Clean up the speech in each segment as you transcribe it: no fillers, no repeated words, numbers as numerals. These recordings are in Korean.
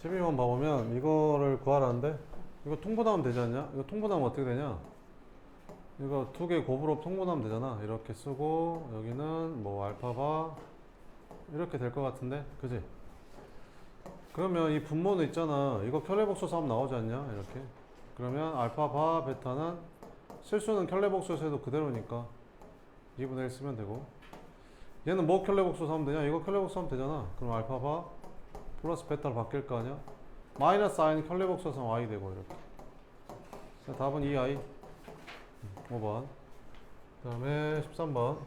12번 봐보면 이거를 구하라는데 이거 통분하면 되지 않냐? 이거 통분하면 어떻게 되냐? 이거 두 개 곱으로 통분하면 되잖아. 이렇게 쓰고 여기는 뭐 알파바 이렇게 될 것 같은데, 그지? 그러면 이 분모는 있잖아. 이거 켤레복수에서 하면 나오지 않냐? 이렇게. 그러면 알파바 베타는 실수는 켤레복수에서 해도 그대로니까 2분의 1 쓰면 되고, 얘는 뭐 켤레복수에서 하면 되냐? 이거 켤레복수 하면 되잖아. 그럼 알파바 플러스 베타로 바뀔 거 아니야? 마이너스 i는 켤레복수에서 y 되고 이렇게. 자, 답은 2i. 5번. 그 다음에 13번.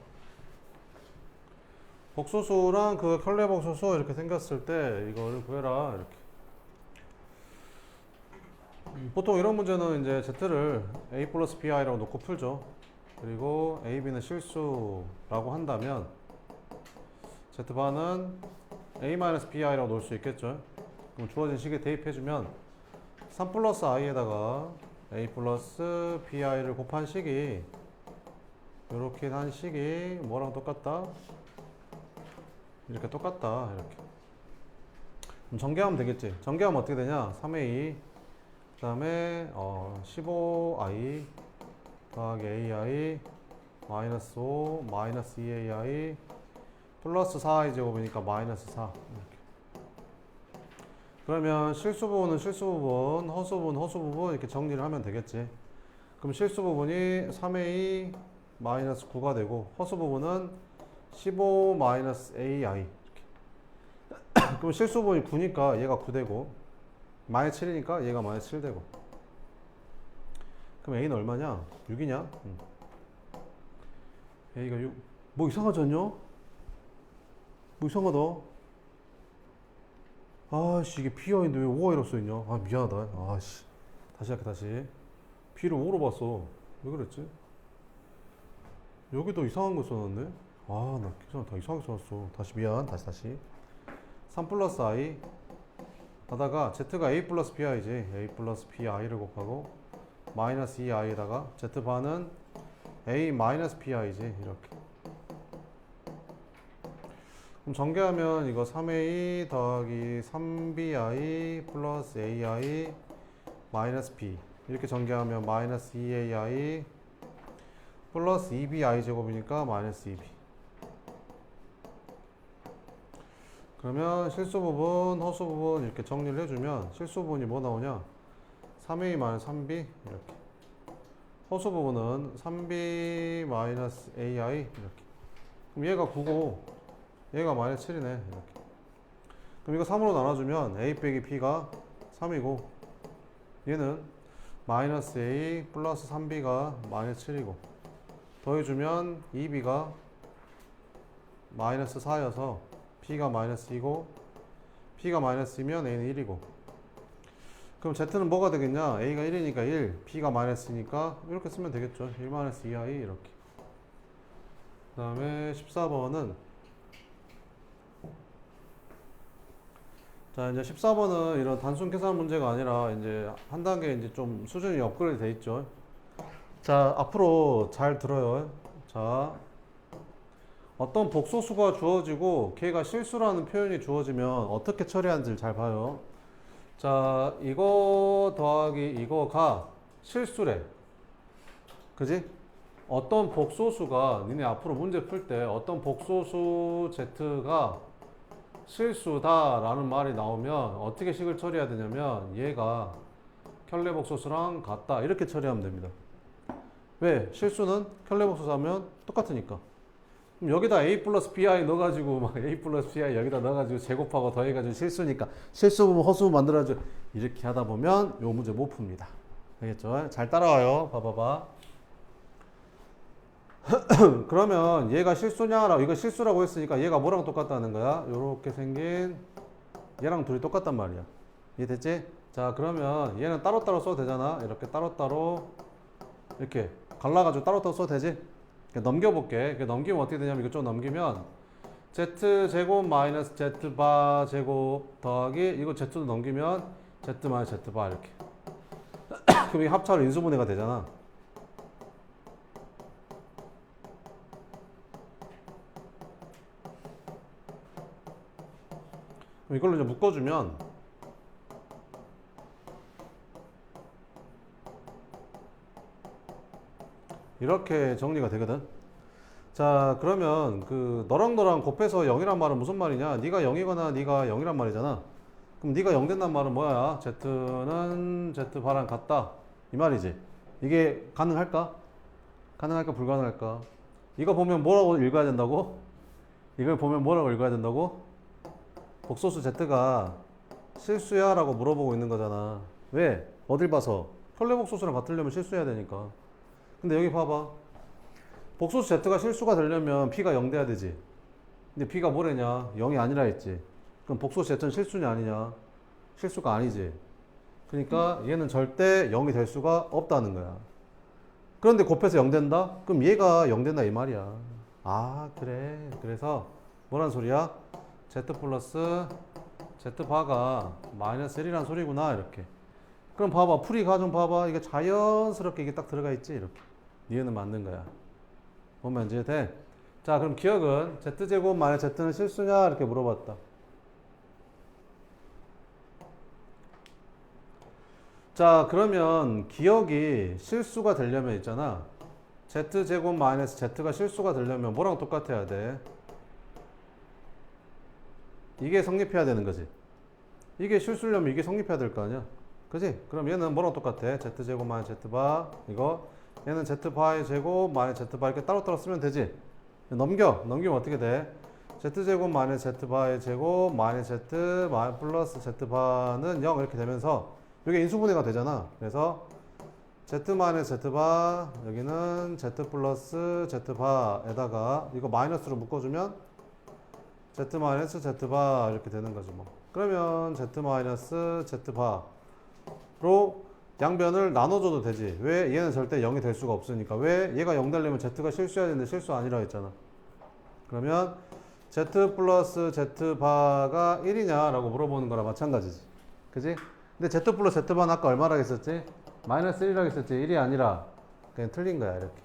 복소수랑 그 켤레복소수 이렇게 생겼을 때 이거를 구해라 이렇게. 보통 이런 문제는 이제 z를 a 플러스 bi라고 놓고 풀죠. 그리고 a, b는 실수라고 한다면 z바는 a 마이너스 bi라고 놓을 수 있겠죠. 그럼 주어진 식에 대입해주면 3 플러스 i에다가 a 플러스 bi를 곱한 식이 이렇게 한 식이 뭐랑 똑같다? 이렇게 똑같다. 이렇게. 그럼 전개하면 되겠지. 전개하면 어떻게 되냐? 3a 그 다음에 15i 더하기 ai 마이너스 5 마이너스 2ai 플러스 4i 제곱이니까 마이너스 4 이렇게. 그러면 실수 부분은 실수 부분, 허수 부분 허수 부분 이렇게 정리를 하면 되겠지. 그럼 실수 부분이 3a 마이너스 9가 되고 허수 부분은 15 마이너스 ai 이렇게. 그럼 실수 부분이 9니까 얘가 9 되고 마이너스 7이니까 얘가 마이너스 7 되고. 그럼 a는 얼마냐? 6이냐? a가 6. 뭐 이상하지 않냐? 뭐 이상하다. 아씨, 이게 B여인데 왜 5가 이렇게 써있냐? 아, 미안하다. 아씨. 다시 할게, 다시. B를 5로 봤어. 왜 그랬지? 여기도 이상한 거 써놨네? 아, 나 계산 다 이상하게 써놨어. 다시 미안. 다시. 3 플러스 i 하다가 z가 a 플러스 bi지. a 플러스 bi를 곱하고 마이너스 2i에다가 z반은 a 마이너스 bi지. 이렇게. 그럼 전개하면 이거 3a 더하기 3bi 플러스 ai 마이너스 b 이렇게 전개하면 마이너스 2ai 플러스 2bi 제곱이니까 마이너스 2b. 그러면 실수 부분, 허수 부분 이렇게 정리를 해주면 실수 부분이 뭐 나오냐? 3a 마이너스 3b 이렇게. 허수 부분은 3b 마이너스 ai 이렇게. 그럼 얘가 9고 얘가 마이너스 7이네 이렇게. 그럼 이거 3으로 나눠주면 a 빼기 b가 3이고 얘는 마이너스 a 플러스 3b가 마이너스 7이고 더해주면 2b가 마이너스 4여서 b가 마이너스 2고 b가 마이너스이면 a는 1이고. 그럼 z는 뭐가 되겠냐? a가 1이니까 1, b가 마이너스니까 이렇게 쓰면 되겠죠. 1 마이너스 2i 이렇게. 그 다음에 14번은 자, 이제 14번은 이런 단순 계산 문제가 아니라 이제 한 단계 이제 좀 수준이 업그레이드 돼 있죠. 자, 앞으로 잘 들어요. 자, 어떤 복소수가 주어지고 걔가 실수라는 표현이 주어지면 어떻게 처리하는지를 잘 봐요. 자, 이거 더하기 이거가 실수래. 그지? 어떤 복소수가 니네 앞으로 문제 풀 때 어떤 복소수 z가 실수다라는 말이 나오면 어떻게 식을 처리해야 되냐면 얘가 켤레복소수랑 같다 이렇게 처리하면 됩니다. 왜? 실수는 켤레복소수 하면 똑같으니까. 그럼 여기다 a 플러스 bi 넣어가지고 막 a 플러스 bi 여기다 넣어가지고 제곱하고 더해가지고 실수니까 실수 부분 허수 부분 만들어가지고 이렇게 하다 보면 요 문제 못 풉니다. 알겠죠? 잘 따라와요. 봐봐봐. 그러면 얘가 실수냐라고 이거 실수라고 했으니까 얘가 뭐랑 똑같다는 거야? 요렇게 생긴 얘랑 둘이 똑같단 말이야. 이해됐지? 자, 그러면 얘는 따로따로 써도 되잖아. 이렇게 따로따로 이렇게 갈라가지고 따로따로 써도 되지? 넘겨볼게. 넘기면 어떻게 되냐면 이거 좀 넘기면 z제곱 마이너스 z바 제곱 더하기 이거 z도 넘기면 z 마이너스 z바 이렇게. 그럼 이 합차로 인수분해가 되잖아. 이걸로 이제 묶어주면 이렇게 정리가 되거든. 자, 그러면 그 너랑 곱해서 0이란 말은 무슨 말이냐? 네가 0이거나 네가 0이란 말이잖아. 그럼 네가 0 된다는 말은 뭐야? Z는 Z바랑 같다. 이 말이지. 이게 가능할까? 가능할까? 불가능할까? 이거 보면 뭐라고 읽어야 된다고? 이걸 보면 뭐라고 읽어야 된다고? 복소수 Z가 실수야? 라고 물어보고 있는 거잖아. 왜? 어딜 봐서? 현례복소수랑 같으려면 실수해야 되니까. 근데 여기 봐봐. 복소수 Z가 실수가 되려면 P가 0 돼야 되지. 근데 P가 뭐래냐? 0이 아니라 했지. 그럼 복소수 Z는 실수냐 아니냐? 실수가 아니지. 그러니까 얘는 절대 0이 될 수가 없다는 거야. 그런데 곱해서 0 된다? 그럼 얘가 0 된다 이 말이야. 아, 그래. 그래서 뭐란 소리야? Z 플러스 Z바가 마이너스 1이란 소리구나 이렇게. 그럼 봐봐. 풀이가 좀 봐봐. 이게 자연스럽게 이게 딱 들어가 있지 이렇게. 니은은 맞는 거야. 보면 이제 돼. 자, 그럼 기억은 Z제곱 마이너스 Z는 실수냐 이렇게 물어봤다. 자, 그러면 기억이 실수가 되려면 있잖아. Z제곱 마이너스 Z가 실수가 되려면 뭐랑 똑같아야 돼? 이게 성립해야 되는 거지. 이게 실수려면 이게 성립해야 될 거 아니야. 그지? 그럼 얘는 뭐랑 똑같아? Z제곱 마이너스 Z바 이거 얘는 Z바의 제곱 마이너스 Z바 이렇게 따로따로 쓰면 되지. 넘기면 어떻게 돼? Z제곱 마이너스 Z바의 제곱 마이너스 Z 플러스 Z바는 0 이렇게 되면서 이게 인수분해가 되잖아. 그래서 Z 마이너스 Z바 여기는 Z 플러스 Z바에다가 이거 마이너스로 묶어주면 Z 마이너스 Z바 이렇게 되는 거지 뭐. 그러면 Z 마이너스 Z바로 양변을 나눠줘도 되지. 왜? 얘는 절대 0이 될 수가 없으니까. 왜? 얘가 0 되려면 Z가 실수해야 되는데 실수 아니라 했잖아. 그러면 Z 플러스 Z바가 1이냐 라고 물어보는 거랑 마찬가지지. 그지? 근데 Z 플러스 Z바는 아까 얼마라고 했었지? 마이너스 1이라고 했었지. 1이 아니라 그냥 틀린 거야 이렇게.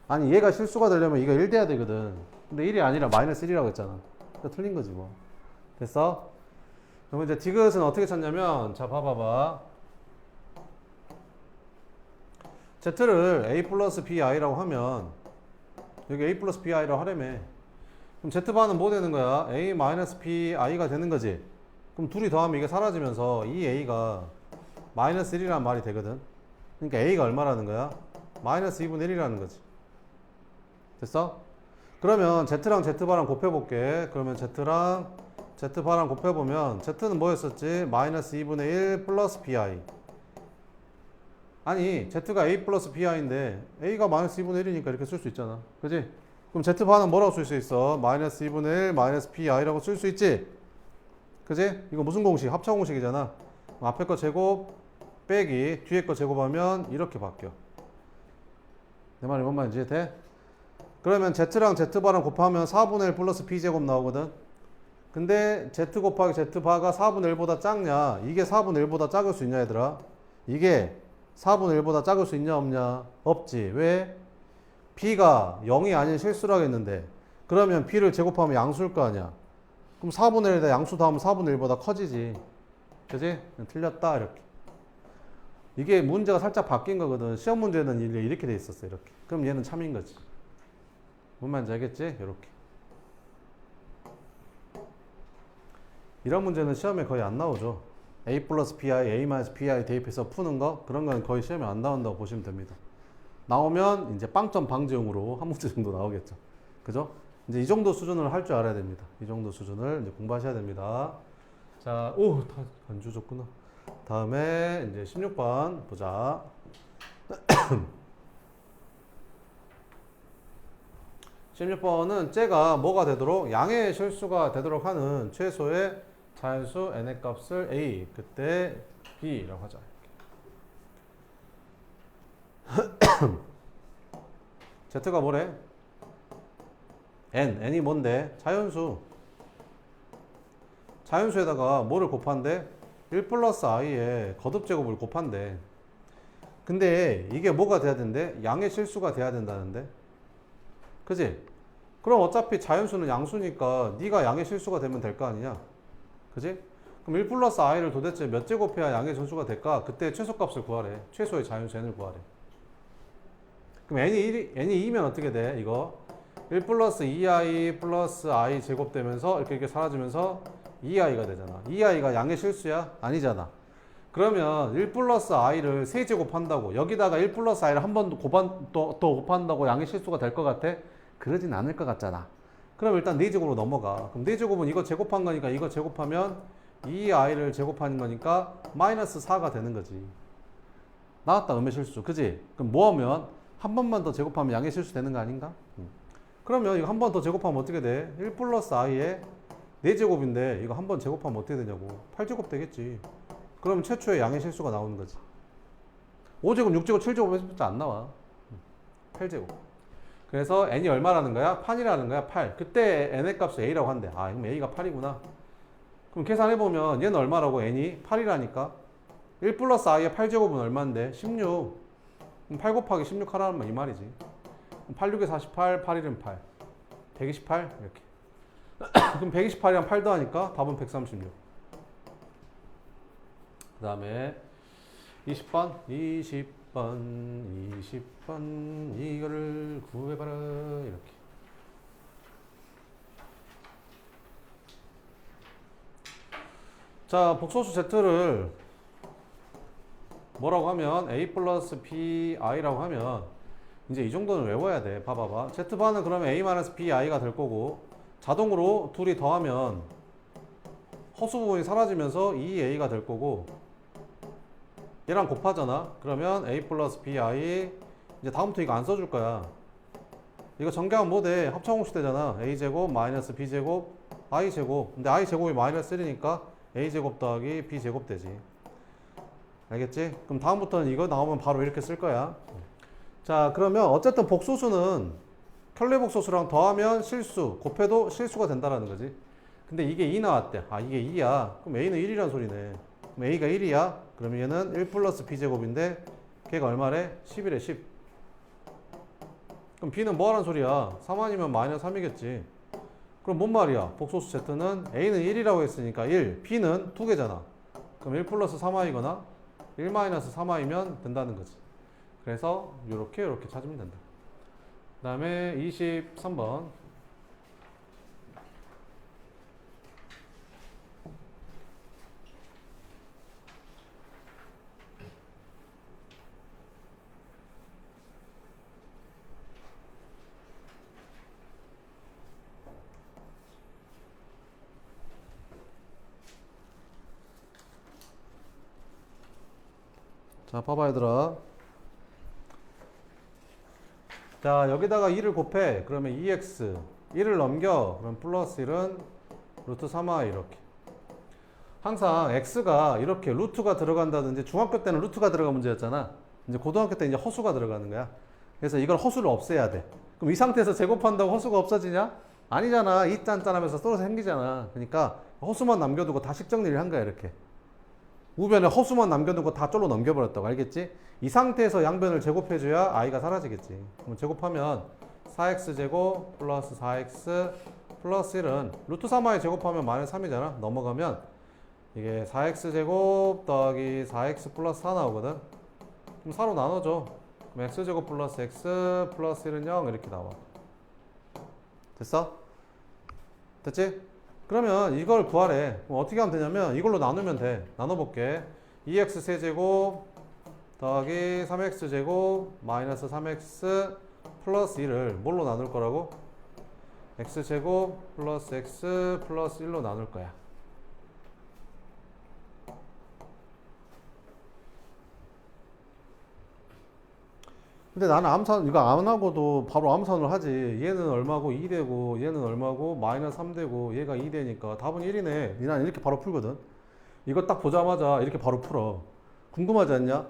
아니 얘가 실수가 되려면 이거 1 돼야 되거든. 근데 1이 아니라 마이너스 1이라고 했잖아. 그러니까 틀린 거지 뭐. 됐어? 그럼 이제 디귿은 어떻게 찾냐면 자 봐봐봐. Z를 A 플러스 BI라고 하면 여기 A 플러스 BI라고 하려면 그럼 Z바는 뭐 되는 거야? A 마이너스 BI가 되는 거지. 그럼 둘이 더하면 이게 사라지면서 이 A가 마이너스 1이라는 말이 되거든. 그러니까 A가 얼마라는 거야? 마이너스 2분의 1이라는 거지. 됐어? 그러면 Z랑 Z바랑 곱해볼게. 그러면 Z랑 Z바랑 곱해보면 Z는 뭐였었지? 마이너스 2분의 1 플러스 BI. 아니 Z가 A 플러스 BI인데 A가 마이너스 2분의 1이니까 이렇게 쓸 수 있잖아. 그지? 그럼 Z바는 뭐라고 쓸 수 있어? 마이너스 2분의 1 마이너스 BI라고 쓸 수 있지? 그지? 이거 무슨 공식? 합차 공식이잖아. 앞에 거 제곱 빼기 뒤에 거 제곱하면 이렇게 바뀌어. 내 말이 뭔 말인지 돼? 그러면 Z랑 Z바랑 곱하면 4분의 1 플러스 B제곱 나오거든. 근데 Z 곱하기 Z바가 4분의 1보다 작냐? 이게 4분의 1보다 작을 수 있냐 얘들아? 이게 4분의 1보다 작을 수 있냐 없냐? 없지. 왜? B가 0이 아닌 실수라고 했는데 그러면 B를 제곱하면 양수일 거 아니야. 그럼 4분의 1에다 양수 더하면 4분의 1보다 커지지. 그지? 틀렸다 이렇게. 이게 문제가 살짝 바뀐 거거든. 시험 문제는 이렇게 돼 있었어 이렇게. 그럼 얘는 참인 거지. 뭔 말인지 알겠지? 이렇게. 이런 문제는 시험에 거의 안 나오죠. A 플러스 BI, A 마이너스 BI 대입해서 푸는 거 그런 건 거의 시험에 안 나온다고 보시면 됩니다. 나오면 이제 빵점 방지용으로 한 문제 정도 나오겠죠. 그죠? 이제 이 정도 수준을 할 줄 알아야 됩니다. 이 정도 수준을 이제 공부하셔야 됩니다. 자, 오, 다 안 주셨구나. 다음에 이제 16번 보자. 16번은 쟤가 뭐가 되도록 양의 실수가 되도록 하는 최소의 자연수 n의 값을 a 그때 b라고 하자. z가 뭐래? n이 뭔데? 자연수. 자연수에다가 뭐를 곱한대? 1 플러스 i의 거듭제곱을 곱한대. 근데 이게 뭐가 돼야 된대? 양의 실수가 돼야 된다는데? 그지? 그럼 어차피 자연수는 양수니까 네가 양의 실수가 되면 될 거 아니냐? 그지? 그럼 1 플러스 i를 도대체 몇 제곱해야 양의 전수가 될까? 그때 최소값을 구하래. 최소의 자연수 n을 구하래. 그럼 n이 2면 어떻게 돼? 이거 1 플러스 2i 플러스 i 제곱 되면서 이렇게 사라지면서 2i가 되잖아. 2i가 양의 실수야? 아니잖아. 그러면 1 플러스 i를 세제곱한다고 여기다가 1 플러스 i를 한 번 더 곱한다고 양의 실수가 될 것 같아? 그러진 않을 것 같잖아. 그럼 일단 4제곱으로 넘어가. 그럼 4제곱은 이거 제곱한 거니까 이거 제곱하면 2i를 제곱하는 거니까 마이너스 4가 되는 거지. 나왔다, 음의 실수. 그지? 그럼 뭐 하면 한 번만 더 제곱하면 양의 실수 되는 거 아닌가? 그러면 이거 한 번 더 제곱하면 어떻게 돼? 1 플러스 i에 4제곱인데 이거 한 번 제곱하면 어떻게 되냐고. 8제곱 되겠지. 그럼 최초의 양의 실수가 나오는 거지. 5제곱, 6제곱, 7제곱 했을 때 안 나와. 8제곱. 그래서 n이 얼마라는 거야? 8이라는 거야. 8. 그때 n의 값을 a라고 한대. 아, 그럼 a가 8이구나. 그럼 계산해보면 얘는 얼마라고? n이 8이라니까. 1 플러스 i의 8제곱은 얼마인데? 16. 그럼 8 곱하기 16 하라는 말 이 말이지. 8, 6에 48, 8, 1은 8. 128 이렇게. 그럼 128이랑 8 더하니까 답은 136. 그 다음에 20번 이거를 구해봐라 이렇게. 자, 복소수 z를 뭐라고 하면 a 플러스 bi라고 하면 이제 이 정도는 외워야 돼. 봐봐봐. z바는 그러면 a 마이너스 bi가 될 거고 자동으로 둘이 더하면 허수 부분이 사라지면서 2a가 될 거고 얘랑 곱하잖아. 그러면 a 플러스 bi 이제 다음부터 이거 안 써줄 거야. 이거 전개하면 뭐 돼? 합성공식 되잖아. a제곱 마이너스 b제곱 i제곱. 근데 i제곱이 마이너스 1이니까 a제곱 더하기 b제곱 되지. 알겠지? 그럼 다음부터는 이거 나오면 바로 이렇게 쓸 거야. 자, 그러면 어쨌든 복소수는 켤레복소수랑 더하면 실수, 곱해도 실수가 된다라는 거지. 근데 이게 2 나왔대. 아, 이게 2야. 그럼 a는 1이란 소리네. 그럼 a가 1이야. 그러면 얘는 1 플러스 b제곱인데 걔가 얼마래? 10이래, 10. 그럼 b는 뭐 하란 소리야? 3 아니면 마이너스 3이겠지. 그럼 뭔 말이야? 복소수 z는 a는 1이라고 했으니까 1, b는 2개잖아. 그럼 1 플러스 3i거나 1 마이너스 3i면 된다는 거지. 그래서 이렇게 찾으면 된다. 그 다음에 23번. 자, 봐봐 얘들아. 자, 여기다가 2를 곱해. 그러면 2x 1을 넘겨. 그럼 플러스 1은 루트 3i 이렇게. 항상 x가 이렇게 루트가 들어간다든지 중학교 때는 루트가 들어간 문제였잖아. 이제 고등학교 때 이제 허수가 들어가는 거야. 그래서 이걸 허수를 없애야 돼. 그럼 이 상태에서 제곱한다고 허수가 없어지냐? 아니잖아. 이 짠짠하면서 썰어서 생기잖아. 그러니까 허수만 남겨두고 다 식정리를 한 거야 이렇게. 우변에 허수만 남겨두고 다 쫄로 넘겨버렸다고. 알겠지? 이 상태에서 양변을 제곱해줘야 i가 사라지겠지. 그럼 제곱하면 4x제곱 플러스 4x 플러스 1은 루트 3i 제곱하면 마이너스 3이잖아. 넘어가면 이게 4x제곱 더하기 4x 플러스 4 나오거든. 그럼 4로 나눠줘. 그럼 x제곱 플러스 x 플러스 1은 0 이렇게 나와. 됐어? 됐지? 그러면 이걸 구하래. 그럼 어떻게 하면 되냐면 이걸로 나누면 돼. 나눠볼게. 2x 세제곱 더하기 3x제곱 마이너스 3x 플러스 1을 뭘로 나눌 거라고? x제곱 플러스 x 플러스 1로 나눌 거야. 근데 나는 암산 이거 안 하고도 바로 암산을 하지. 얘는 얼마고 2 되고 얘는 얼마고 마이너스 3 되고 얘가 2 되니까 답은 1이네. 난 이렇게 바로 풀거든. 이거 딱 보자마자 이렇게 바로 풀어. 궁금하지 않냐?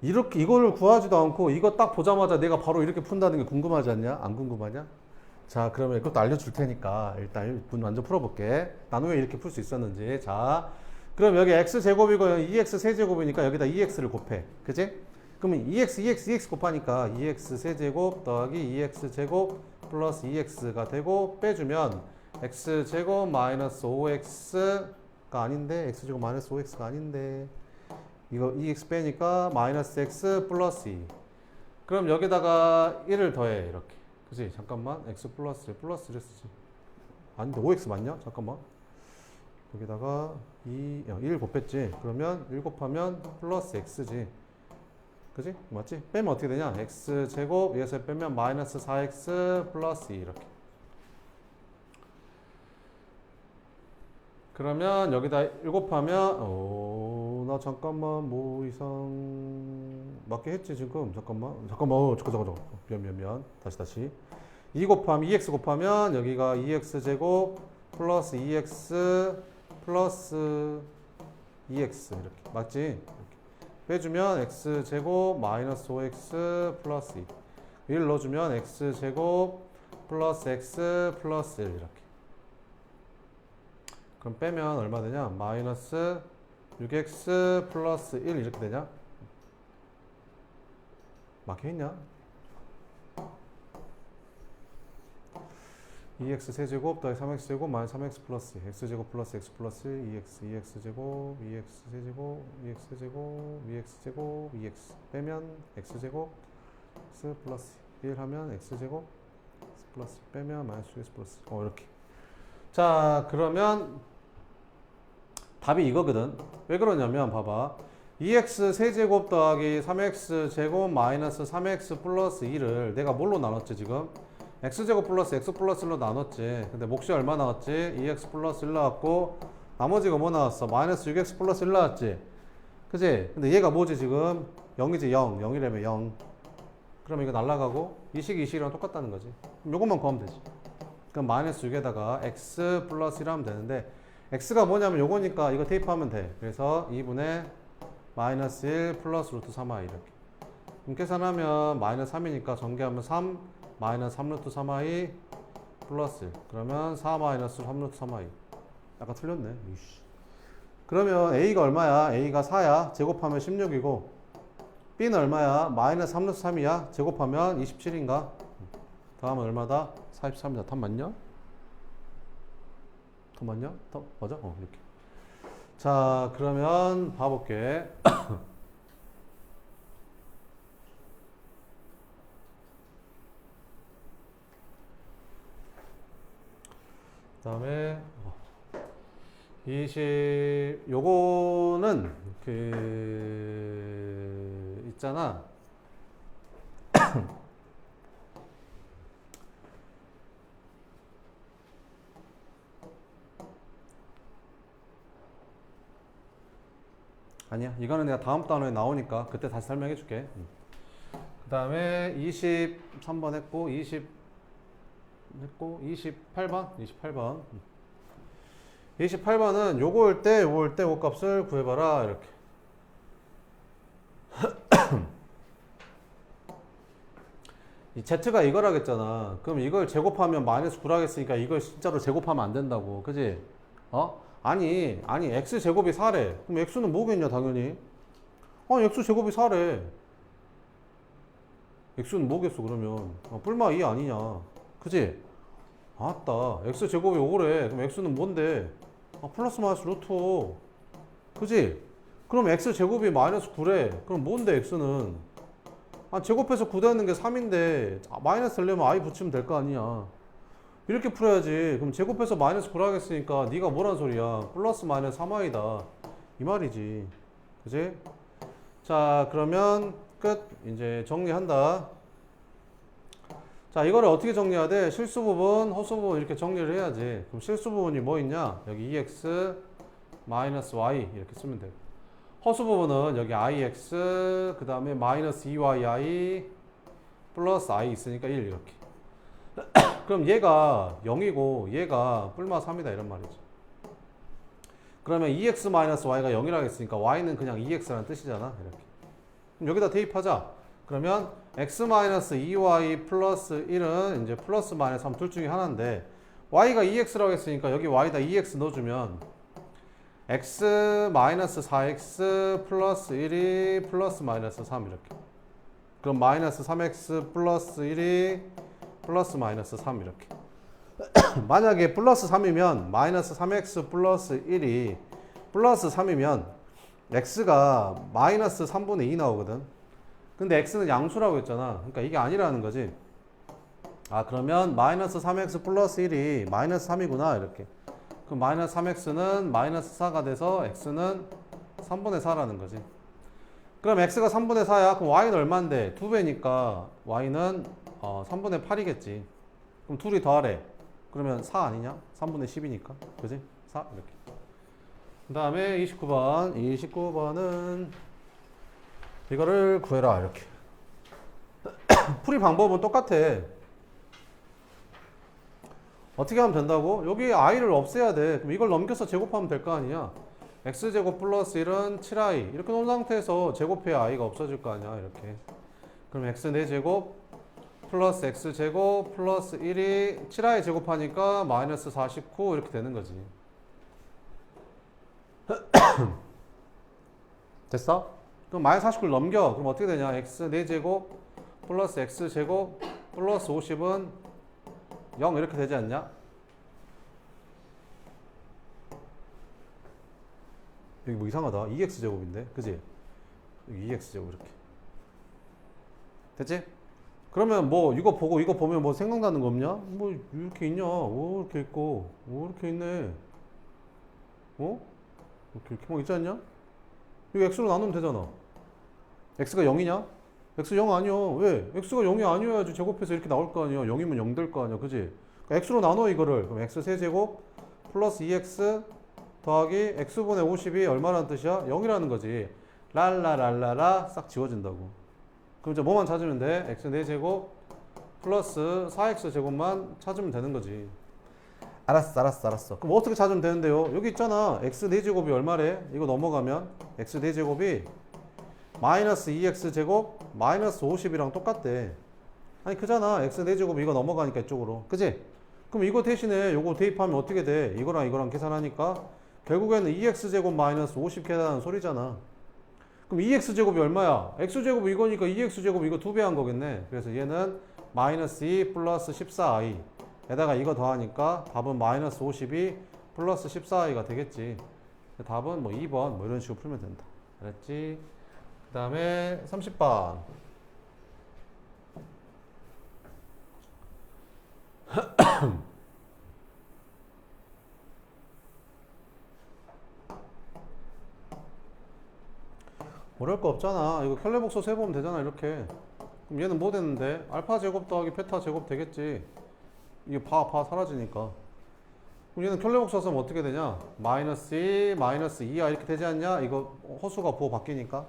이렇게 이거를 구하지도 않고 이거 딱 보자마자 내가 바로 이렇게 푼다는 게 궁금하지 않냐? 안 궁금하냐? 자, 그러면 이것도 알려줄 테니까 일단 먼저 풀어볼게. 나는 왜 이렇게 풀 수 있었는지. 자, 그럼 여기 x제곱이고 2x 세제곱이니까 여기다 2x를 곱해. 그치? 그러면 2x 곱하니까 2x 세제곱 더하기 2x 제곱 플러스 2x가 되고 빼주면 x제곱 마이너스 5x가 아닌데 x제곱 마이너스 5x가 아닌데 이거 2x 빼니까 마이너스 x 플러스 2 그럼 여기다가 1을 더해 이렇게. 그지? 잠깐만. x 플러스 1 플러스 1을 쓰지. 아닌데 5x 맞냐? 잠깐만. 여기다가 1 곱했지. 그러면 1 곱하면 플러스 x지. 그지? 맞지? 빼면 어떻게 되냐? x제곱 여기서 빼면 마이너스 4x 플러스 2 이렇게. 그러면 여기다 1 곱하면 나 잠깐만 뭐 이상 맞게 했지 지금. 잠깐만 잠깐 미안 다시 2 곱하면 2x 곱하면 여기가 2x제곱 플러스 2x 플러스 2x 이렇게 맞지? 이렇게. 빼주면 x제곱 마이너스 5x 플러스 2 1 넣어주면 x제곱 플러스 x 플러스 1 이렇게. 그럼 빼면 얼마 되냐? 마이너스 6x 플러스 1 이렇게 되냐? 맞게 했냐? 2x 세제곱 더하기 3x 제곱 마이너스 3x 플러스 2 x제곱 플러스 x 플러스 2x 제곱 2x 세제곱 2x 세제곱 2x 제곱 2x 빼면 x제곱 x 플러스 1 하면 x제곱 x 플러스 빼면 마이너스 6x 플러스 이렇게. 자 그러면 답이 이거거든. 왜 그러냐면 봐봐. 2x 세제곱 더하기 3x 제곱 마이너스 3x 플러스 2를 내가 뭘로 나눴지 지금? x제곱 플러스 x 플러스 1로 나눴지. 근데 몫이 얼마 나왔지? 2x 플러스 1 나왔고 나머지가 뭐 나왔어? 마이너스 6x 플러스 1 나왔지. 그치? 근데 얘가 뭐지 지금? 0이지 0. 0이라면 0. 그럼 이거 날라가고 이 식이랑 똑같다는 거지. 그럼 요것만 구하면 되지. 그럼 마이너스 6에다가 x 플러스 1 하면 되는데 x가 뭐냐면 요거니까 이거 대입하면 돼. 그래서 2분의 마이너스 1 플러스 루트 3i 이렇게. 그럼 계산하면 마이너스 3이니까 전개하면 3 마이너스 3 루트 3i 플러스 1. 그러면 4 마이너스 3 루트 3i. 아까 틀렸네. 이씨. 그러면 a가 얼마야? a가 4야. 제곱하면 16이고 b는 얼마야? 마이너스 3 루트 3이야. 제곱하면 27인가? 다음은 얼마다? 43이다. 답 맞냐? 더 맞냐? 더 맞아? 이렇게. 자, 그러면 봐볼게. 그 다음에 요거는 있잖아. 아니야. 이거는 내가 다음 단어에 나오니까 그때 다시 설명해 줄게. 그 다음에 23번 했고 28번 28번은 요거 올 때 요거 값을 구해봐라 이렇게. 이 z가 이거라겠잖아. 그럼 이걸 제곱하면 마이너스 9라겠으니까 이걸 진짜로 제곱하면 안 된다고. 그지? 아니 x 제곱이 4래. 그럼 x는 뭐겠냐 당연히. 아니 x 제곱이 4래. x는 뭐겠어 그러면. 뿔마 2 아니냐. 그지? 아따 x 제곱이 5래. 그럼 x는 뭔데? 플러스 마이너스 루트 5. 그지? 그럼 x 제곱이 마이너스 9래. 그럼 뭔데 x는? 제곱해서 9 되는 게 3인데 마이너스 되려면 i 붙이면 될 거 아니야. 이렇게 풀어야지. 그럼 제곱해서 마이너스 9라 했으니까 네가 뭐란 소리야? 플러스 마이너스 3i다. 이 말이지. 그지? 자 그러면 끝. 이제 정리한다. 자 이거를 어떻게 정리해야 돼? 실수 부분, 허수 부분 이렇게 정리를 해야지. 그럼 실수 부분이 뭐 있냐? 여기 2x 마이너스 y 이렇게 쓰면 돼. 허수 부분은 여기 ix 그 다음에 마이너스 2yi 플러스 i 있으니까 1 이렇게. 그럼 얘가 0이고 얘가 뿔마 3이다 이런 말이지. 그러면 2x 마이너스 y가 0이라고 했으니까 y는 그냥 2x라는 뜻이잖아. 이렇게. 그럼 여기다 대입하자. 그러면 x 마이너스 2y 플러스 1은 이제 플러스 마이너스 3 둘 중에 하나인데 y가 2x라고 했으니까 여기 y다 2x 넣어주면 x 마이너스 4x 플러스 1이 플러스 마이너스 3 이렇게. 그럼 마이너스 3x 플러스 1이 플러스 마이너스 3 이렇게. 만약에 플러스 3이면 마이너스 3x 플러스 1이 플러스 3이면 x가 마이너스 3분의 2 나오거든. 근데 x는 양수라고 했잖아. 그러니까 이게 아니라는 거지. 아, 그러면 마이너스 3x 플러스 1이 마이너스 3이구나 이렇게. 그럼 마이너스 3x는 마이너스 4가 돼서 x는 3분의 4라는 거지. 그럼 x가 3분의 4야. 그럼 y는 얼마인데? 2배니까 y는 3분의 8이겠지. 그럼 둘이 더하래. 그러면 4 아니냐? 3분의 10이니까. 그지? 4 이렇게. 그 다음에 29번. 29번은 이거를 구해라 이렇게. 풀이 방법은 똑같아. 어떻게 하면 된다고? 여기 i를 없애야 돼. 그럼 이걸 넘겨서 제곱하면 될 거 아니야. x제곱 플러스 1은 7i. 이렇게 놓은 상태에서 제곱해야 i가 없어질 거 아니야. 이렇게. 그럼 x 4제곱 플러스 x제곱 플러스 1이 7i 제곱하니까 마이너스 49 이렇게 되는 거지. 됐어? 그럼 마이너스 49를 넘겨. 그럼 어떻게 되냐? x 4제곱 플러스 x제곱 플러스 50은 0 이렇게 되지 않냐? 여기 뭐 이상하다. 2x제곱인데. 그지? 여기 2x제곱 이렇게. 됐지? 그러면 뭐 이거 보고 이거 보면 뭐 생각나는 거 없냐? 뭐 이렇게 있냐? 오 이렇게 있고 오 이렇게 있네. 어? 이렇게 뭐 있지 않냐? 이거 x로 나누면 되잖아. x가 0이냐? x 0 아니요. 왜? x가 0이 아니어야지 제곱해서 이렇게 나올 거 아니야. 0이면 0 될 거 아니야. 그지? 그러니까 x로 나눠 이거를. 그럼 x 세제곱 플러스 2x 더하기 x분의 50이 얼마라는 뜻이야? 0이라는 거지. 랄라랄라라 싹 지워진다고. 그럼 이제 뭐만 찾으면 돼? x 4제곱 플러스 4x 제곱만 찾으면 되는 거지. 알았어. 그럼 어떻게 찾으면 되는데요? 여기 있잖아. x 4제곱이 얼마래? 이거 넘어가면 x 4제곱이 마이너스 2x 제곱 마이너스 50이랑 똑같대. 아니 그잖아. x 4제곱 이거 넘어가니까 이쪽으로. 그지? 그럼 이거 대신에 요거 대입하면 어떻게 돼? 이거랑 계산하니까 결국에는 2x 제곱 마이너스 50 계산하는 소리잖아. 그럼 2x 제곱이 얼마야? x 제곱이 이거니까 2x 제곱 이거 2배 한 거겠네. 그래서 얘는 마이너스 2 플러스 14i 에다가 이거 더하니까 답은 마이너스 52 플러스 14i가 되겠지. 답은 뭐 2번 뭐 이런 식으로 풀면 된다. 알았지? 그 다음에 30번. 모를 거 없잖아. 이거 켤레복수 세보면 되잖아. 이렇게. 그럼 얘는 뭐 됐는데? 알파 제곱 더하기 베타 제곱 되겠지. 이게 바 사라지니까. 그럼 얘는 켤레복수 쓰면 어떻게 되냐? 마이너스 2, 마이너스 2야 이렇게 되지 않냐? 이거 허수가 부호 바뀌니까.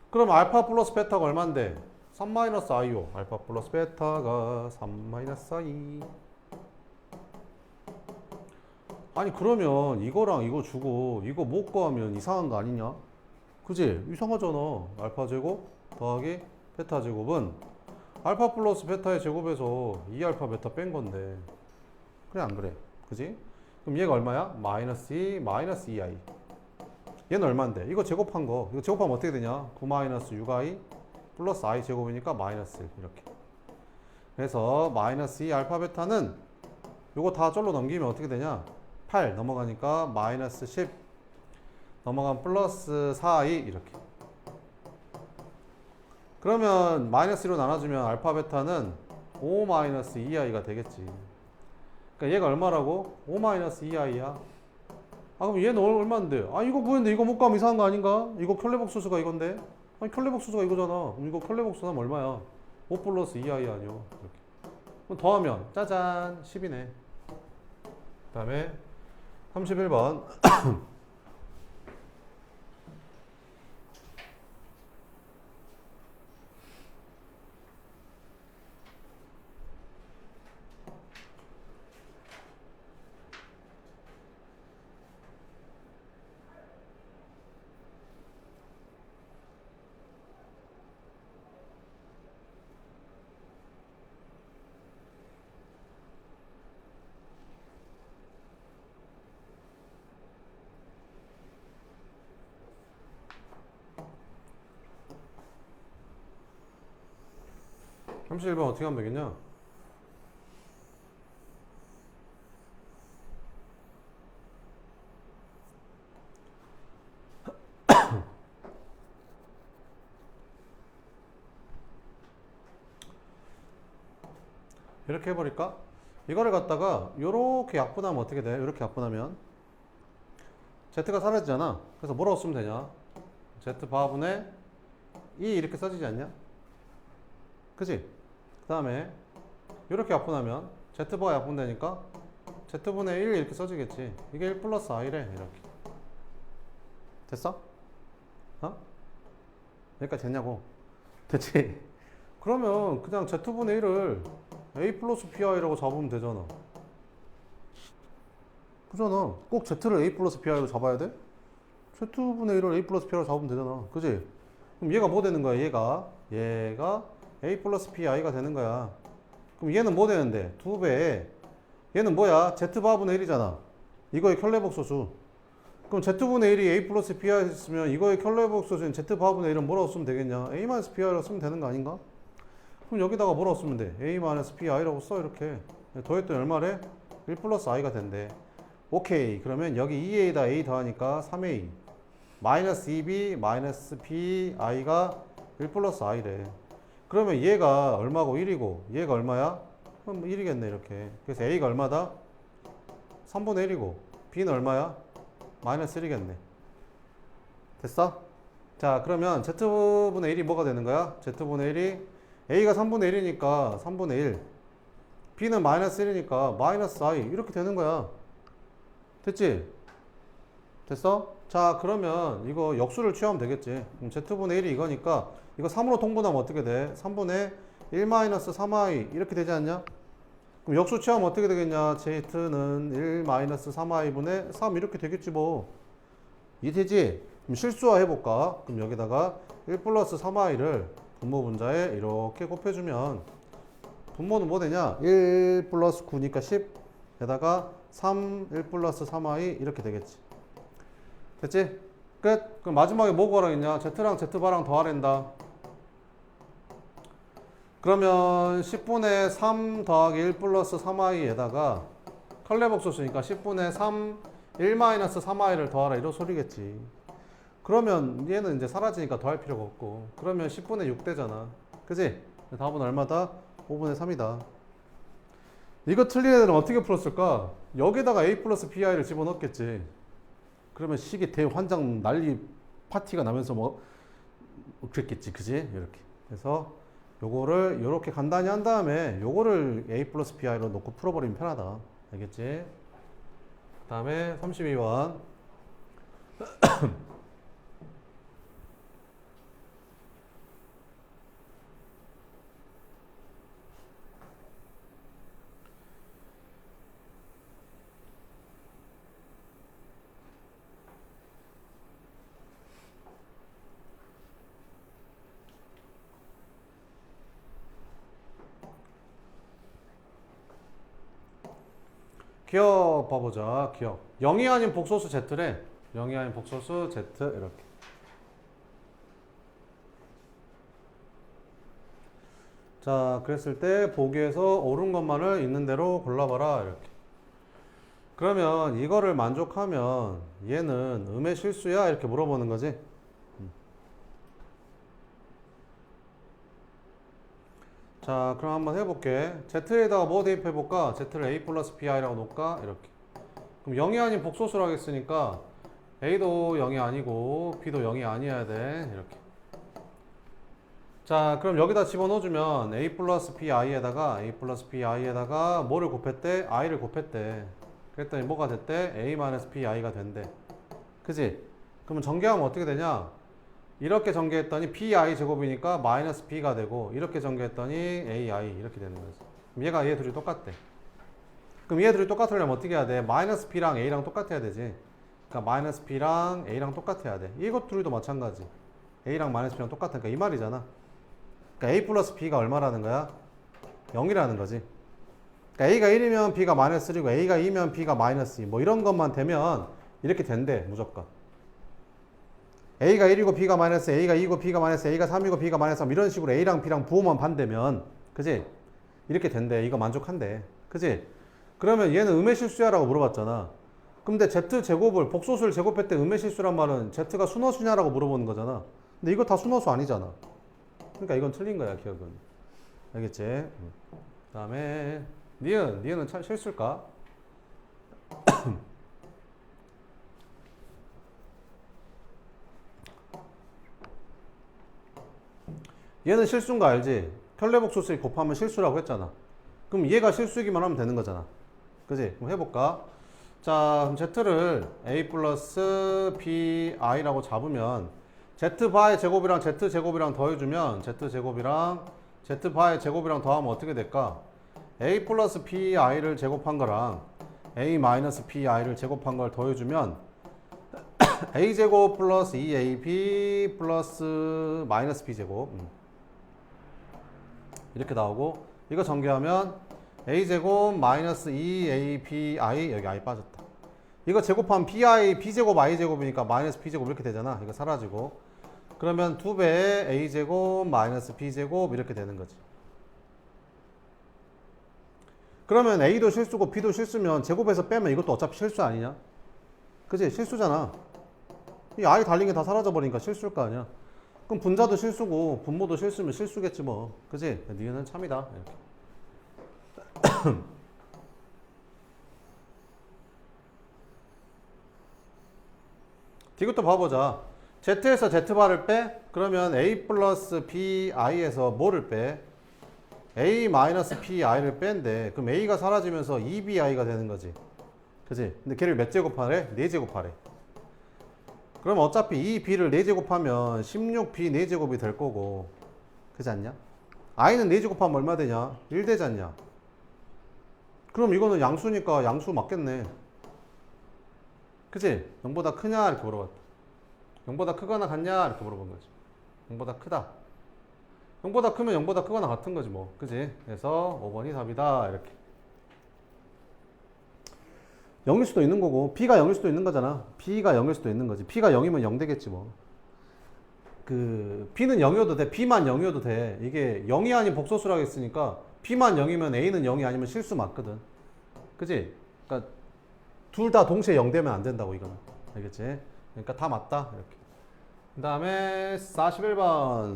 그럼 알파 플러스 베타가 얼만데? 3 마이너스 i요. 알파 플러스 베타가 3 마이너스 i. 아니 그러면 이거랑 이거 주고 이거 못 구하면 이상한 거 아니냐? 그지? 이상하잖아. 알파 제곱 더하기 베타 제곱은 알파 플러스 베타의 제곱에서 2알파 베타 뺀 건데. 그래 안 그래? 그지? 그럼 얘가 얼마야? 마이너스 2 마이너스 2i. 얘는 얼만데? 이거 제곱한 거. 이거 제곱하면 어떻게 되냐? 9 마이너스 6i 플러스 i 제곱이니까 마이너스 1 이렇게. 그래서 마이너스 2 알파 베타는 요거 다 쫄로 넘기면 어떻게 되냐? 8 넘어가니까 마이너스 10 넘어가면 플러스 4i 이렇게. 그러면 마이너스 1로 나눠주면 알파 베타는 5 마이너스 2i가 되겠지. 그러니까 얘가 얼마라고? 5 마이너스 2i야. 아 그럼 얘는 얼마인데? 아 이거 구했는데 이거 못 가면 이상한 거 아닌가? 이거 켤레복수수가 이건데? 아니 켤레복수수가 이거잖아. 그럼 이거 켤레복수 하면 얼마야? 5 플러스 2i 아니요. 이렇게. 그럼 더하면 짜잔 10이네. 그 다음에 31번. 31번 어떻게 하면 되겠냐? 이렇게 해버릴까? 이거를 갖다가 요렇게 약분하면 어떻게 돼? 이렇게 약분하면 z가 사라지잖아. 그래서 뭐라고 쓰면 되냐? z 바분의 2 이렇게 써지지 않냐? 그지? 그 다음에 이렇게 약분하면 z바가 약분되니까 z분의 1 이렇게 써지겠지. 이게 1 플러스 i래. 이렇게 됐어? 어? 여기까지 됐냐고? 됐지? 그러면 그냥 z분의 1을 a 플러스 pi라고 잡으면 되잖아. 그잖아. 꼭 z를 a 플러스 pi로 잡아야 돼? z분의 1을 a 플러스 pi라고 잡으면 되잖아. 그지? 그럼 얘가 뭐 되는 거야? 얘가 a 플러스 pi가 되는 거야. 그럼 얘는 뭐 되는데? 2배에 얘는 뭐야? z바분의 1이잖아. 이거의 켤레복소수. 그럼 z분의 1이 a 플러스 pi였으면 이거의 켤레복소수인 z바분의 1은 뭐라고 쓰면 되겠냐? a 마이너스 pi라고 쓰면 되는 거 아닌가? 그럼 여기다가 뭐라고 쓰면 돼? a 마이너스 pi라고 써 이렇게. 더했더니 얼마래? 1 플러스 i가 된대. 오케이. 그러면 여기 2a에다 a 더하니까 3a 마이너스 2b 마이너스 pi가 1 플러스 i래. 그러면 얘가 얼마고 1이고 얘가 얼마야? 그럼 1이겠네 이렇게. 그래서 a가 얼마다? 3분의 1이고 b는 얼마야? 마이너스 1이겠네. 됐어? 자 그러면 z분의 1이 뭐가 되는 거야? z분의 1이 a가 3분의 1이니까 3분의 1 b는 마이너스 1이니까 마이너스 i 이렇게 되는 거야. 됐지? 됐어? 자 그러면 이거 역수를 취하면 되겠지. 그럼 z분의 1이 이거니까 이거 3으로 통분하면 어떻게 돼? 3분의 1 마이너스 3i 이렇게 되지 않냐? 그럼 역수 취하면 어떻게 되겠냐? z는 1 마이너스 3i분의 3 이렇게 되겠지 뭐. 이해되지? 그럼 실수화 해볼까? 그럼 여기다가 1 플러스 3i를 분모 분자에 이렇게 곱해주면 분모는 뭐 되냐? 1 플러스 9니까 10 에다가 3, 1 플러스 3i 이렇게 되겠지. 됐지? 끝? 그럼 마지막에 뭐 구하라겠냐? z랑 z바랑 더하랜다. 그러면 10분의 3 더하기 1 플러스 3i에다가 컬레복소수니까 10분의 3, 1 마이너스 3i를 더하라 이런 소리겠지. 그러면 얘는 이제 사라지니까 더할 필요가 없고 그러면 10분의 6 되잖아. 그지? 답은 얼마다? 5분의 3이다. 이거 틀린 애들은 어떻게 풀었을까? 여기다가 a 플러스 pi를 집어넣겠지. 그러면 시기 대환장 난리 파티가 나면서 뭐 그랬겠지. 그지? 이렇게. 그래서 요거를 요렇게 간단히 한 다음에 요거를 a 플러스 pi로 놓고 풀어버리면 편하다. 알겠지? 그 다음에 32번 기억 봐보자. 기억 0이 아닌 복소수 z래. 0이 아닌 복소수 z 이렇게. 자 그랬을 때 보기에서 옳은 것만을 있는 대로 골라봐라 이렇게. 그러면 이거를 만족하면 얘는 음의 실수야 이렇게 물어보는 거지. 자 그럼 한번 해볼게. z에다가 뭐 대입해볼까? z를 a 플러스 bi라고 놓을까? 이렇게. 그럼 0이 아닌 복소수라고 했으니까 a도 0이 아니고 b도 0이 아니어야 돼. 이렇게. 자 그럼 여기다 집어넣어주면 a 플러스 bi에다가 뭐를 곱했대? i를 곱했대. 그랬더니 뭐가 됐대? a 마이너스 bi가 된대. 그지? 그러면 전개하면 어떻게 되냐? 이렇게 전개했더니 bi 제곱이니까 마이너스 b가 되고 이렇게 전개했더니 ai 이렇게 되는 거지. 그럼 얘 둘이 똑같대. 그럼 얘 둘이 똑같으려면 어떻게 해야 돼? 마이너스 b랑 a랑 똑같아야 되지. 그러니까 마이너스 b랑 a랑 똑같아야 돼. 이것 둘이도 마찬가지. a랑 마이너스 b랑 똑같으니까 이 말이잖아. 그러니까 a 플러스 b가 얼마라는 거야? 0이라는 거지. 그러니까 a가 1이면 b가 마이너스 3고 a가 2면 b가 마이너스 2 뭐 이런 것만 되면 이렇게 된대 무조건. a가 1이고 b가 마이너스 a가 2고 b가 마이너스 a가 3이고 b가 마이너스 3 이런 식으로 a랑 b랑 부호만 반대면 그지? 이렇게 된대. 이거 만족한대. 그지? 그러면 얘는 음의 실수야 라고 물어봤잖아. 근데 z제곱을 복소수를 제곱할 때 음의 실수란 말은 z가 순허수냐라고 물어보는 거잖아. 근데 이거 다 순허수 아니잖아. 그러니까 이건 틀린 거야 기억은. 알겠지? 다음에 니은은 참 실수일까? 얘는 실수인 거 알지? 켤레복소수에 곱하면 실수라고 했잖아. 그럼 얘가 실수이기만 하면 되는 거잖아. 그지? 그럼 해볼까? 자, 그럼 Z를 A 플러스 BI라고 잡으면 Z바의 제곱이랑 Z제곱이랑 더해주면 Z제곱이랑 Z바의 제곱이랑 더하면 어떻게 될까? A 플러스 BI를 제곱한 거랑 A 마이너스 BI를 제곱한 걸 더해주면 A제곱 플러스 2AB 플러스 마이너스 B제곱 이렇게 나오고 이거 전개하면 A제곱 마이너스 2ABI 여기 I 빠졌다. 이거 제곱하면 BI, B제곱, I제곱이니까 마이너스 B제곱 이렇게 되잖아. 이거 사라지고 그러면 2배의 A제곱 마이너스 B제곱 이렇게 되는 거지. 그러면 A도 실수고 B도 실수면 제곱해서 빼면 이것도 어차피 실수 아니냐? 그지? 실수잖아. 이 I 달린 게 다 사라져 버리니까 실수일 거 아니야. 그럼 분자도 실수고 분모도 실수면 실수겠지 뭐. 그지? 니은은 참이다. 이렇게. 이것도 봐보자. Z에서 Z바를 빼? 그러면 A 플러스 BI에서 뭐를 빼? A 마이너스 PI를 뺀대. 그럼 A가 사라지면서 2BI가 되는 거지. 그지? 근데 걔를 몇 제곱하래? 4제곱하래. 그럼 어차피 이 B를 4제곱하면 16B 4제곱이 될 거고. 그지 않냐? I는 4제곱하면 얼마 되냐? 1 되지 않냐? 그럼 이거는 양수니까 양수 맞겠네. 그지? 0보다 크냐? 이렇게 물어봤다. 0보다 크거나 같냐? 이렇게 물어본 거지. 0보다 크다. 0보다 크면 0보다 크거나 같은 거지 뭐. 그지? 그래서 5번이 답이다. 이렇게. 0일 수도 있는 거고 B가 0일 수도 있는 거잖아. B가 0일 수도 있는 거지. B가 0이면 0 되겠지 뭐. 그 B는 0이어도 돼. B만 0이어도 돼. 이게 0이 아닌 복소수라고 했으니까 B만 0이면 A는 0이 아니면 실수 맞거든. 그지? 그러니까 둘 다 동시에 0 되면 안 된다고 이거는. 알겠지? 그러니까 다 맞다. 이렇게. 그 다음에 41번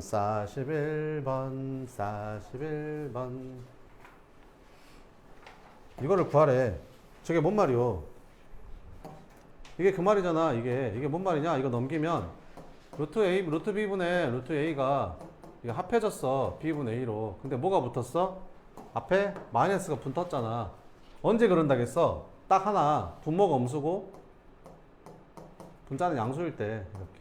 이거를 구하래. 저게 뭔 말이요? 이게 그 말이잖아. 이게 뭔 말이냐? 이거 넘기면 루트 A, 루트 B분의 루트 A가 이게 합해졌어. B분의 A로. 근데 뭐가 붙었어? 앞에 마이너스가 붙었잖아. 언제 그런다겠어? 딱 하나. 분모가 음수고 분자는 양수일 때 이렇게.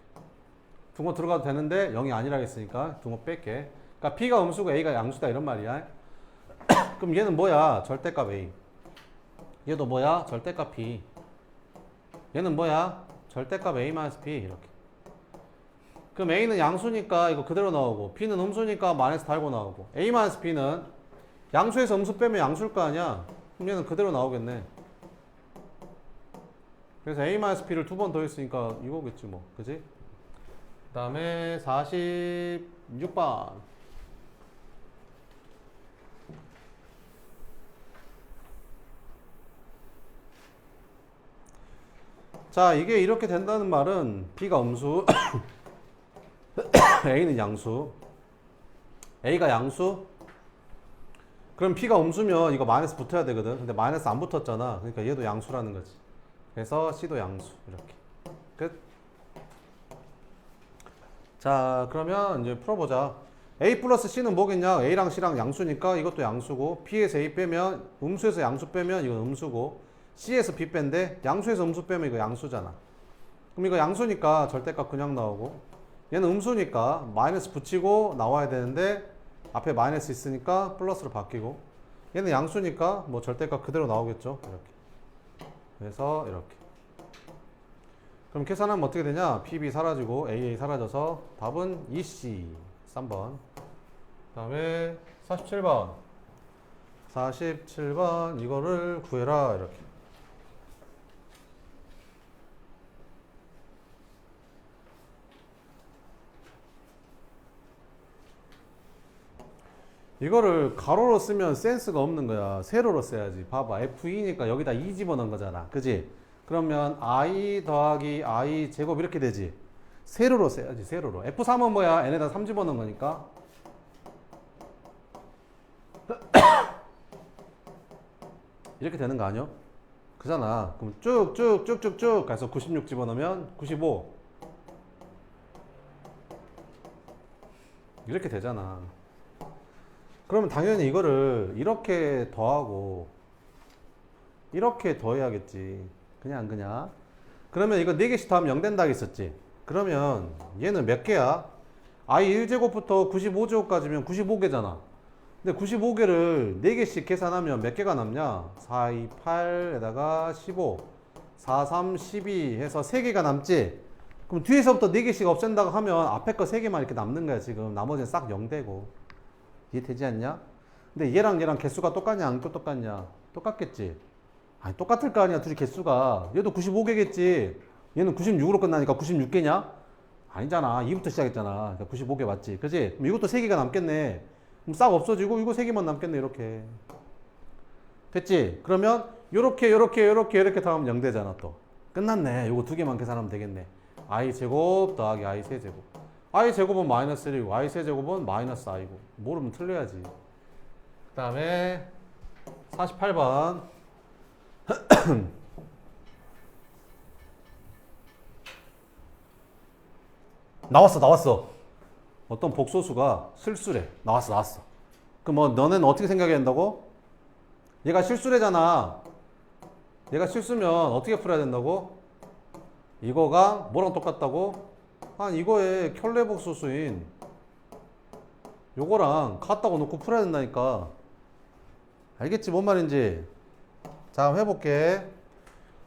분모 들어가도 되는데 0이 아니라 했으니까 분모 뺄게. 그러니까 B가 음수고 A가 양수다 이런 말이야. 그럼 얘는 뭐야? 절대값 A. 얘도 뭐야? 절대값 B. 얘는 뭐야? 절대값 A-B 이렇게. 그럼 A는 양수니까 이거 그대로 나오고 B는 음수니까 마이너스 달고 나오고 A-B는 양수에서 음수 빼면 양수일 거 아니야? 그럼 얘는 그대로 나오겠네. 그래서 A-B를 두 번 더했으니까 이거겠지 뭐. 그지? 그 다음에 46번. 자, 이게 이렇게 된다는 말은 B가 음수, A는 양수. A가 양수? 그럼 B가 음수면 이거 마이너스 붙어야 되거든. 근데 마이너스 안 붙었잖아. 그러니까 얘도 양수라는 거지. 그래서 C도 양수. 이렇게. 끝. 자, 그러면 이제 풀어보자. A 플러스 C는 뭐겠냐? A랑 C랑 양수니까 이것도 양수고, B에서 A 빼면, 음수에서 양수 빼면 이건 음수고, C에서 B 뺀데 양수에서 음수 빼면 이거 양수잖아. 그럼 이거 양수니까 절대값 그냥 나오고, 얘는 음수니까 마이너스 붙이고 나와야 되는데 앞에 마이너스 있으니까 플러스로 바뀌고, 얘는 양수니까 뭐 절대값 그대로 나오겠죠. 이렇게. 그래서 이렇게. 그럼 계산하면 어떻게 되냐? PB 사라지고 AA 사라져서 답은 EC 3번. 그 다음에 47번. 47번 이거를 구해라 이렇게. 이거를 가로로 쓰면 센스가 없는 거야. 세로로 써야지. 봐봐. F2니까 여기다 2 집어넣은 거잖아. 그지? 그러면 I 더하기 I 제곱 이렇게 되지. 세로로 써야지. 세로로. F3은 뭐야? n에다 3 집어넣은 거니까. 이렇게 되는 거 아니야? 그잖아. 그럼 쭉쭉쭉쭉쭉 가서 96 집어넣으면 95 이렇게 되잖아. 그러면 당연히 이거를 이렇게 더하고 이렇게 더해야겠지. 그냥 안 그냥? 그러면 이거 4개씩 더하면 0 된다고 했었지. 그러면 얘는 몇 개야? i 1제곱부터 95제곱까지면 95개잖아. 근데 95개를 4개씩 계산하면 몇 개가 남냐? 4, 2, 8에다가 15, 4, 3, 12 해서 3개가 남지? 그럼 뒤에서부터 4개씩 없앤다고 하면 앞에 거 3개만 이렇게 남는 거야, 지금. 나머지는 싹 0 되고. 이해되지 않냐? 근데 얘랑 개수가 똑같냐, 안 똑같냐? 똑같겠지? 아니, 똑같을 거 아니야, 둘이 개수가. 얘도 95개겠지? 얘는 96으로 끝나니까 96개냐? 아니잖아. 2부터 시작했잖아. 그러니까 95개 맞지? 그지? 그럼 이것도 3개가 남겠네. 그럼 싹 없어지고 이거 3개만 남겠네, 이렇게. 됐지? 그러면 요렇게 더하면 0 되잖아, 또. 끝났네. 요거 2개만 계산하면 되겠네. i 제곱 더하기 i 세제곱. i 제곱은 마이너스 1이고 i 세제곱은 마이너스 i고. 모르면 틀려야지. 그 다음에 48번. 나왔어. 어떤 복소수가 실수래. 나왔어. 그럼 뭐 너는 어떻게 생각해야 된다고? 얘가 실수래잖아. 얘가 실수면 어떻게 풀어야 된다고? 이거가 뭐랑 똑같다고? 이거에 켤레 복소수인 요거랑 같다고 놓고 풀어야 된다니까. 알겠지? 뭔 말인지? 자, 한번 해볼게.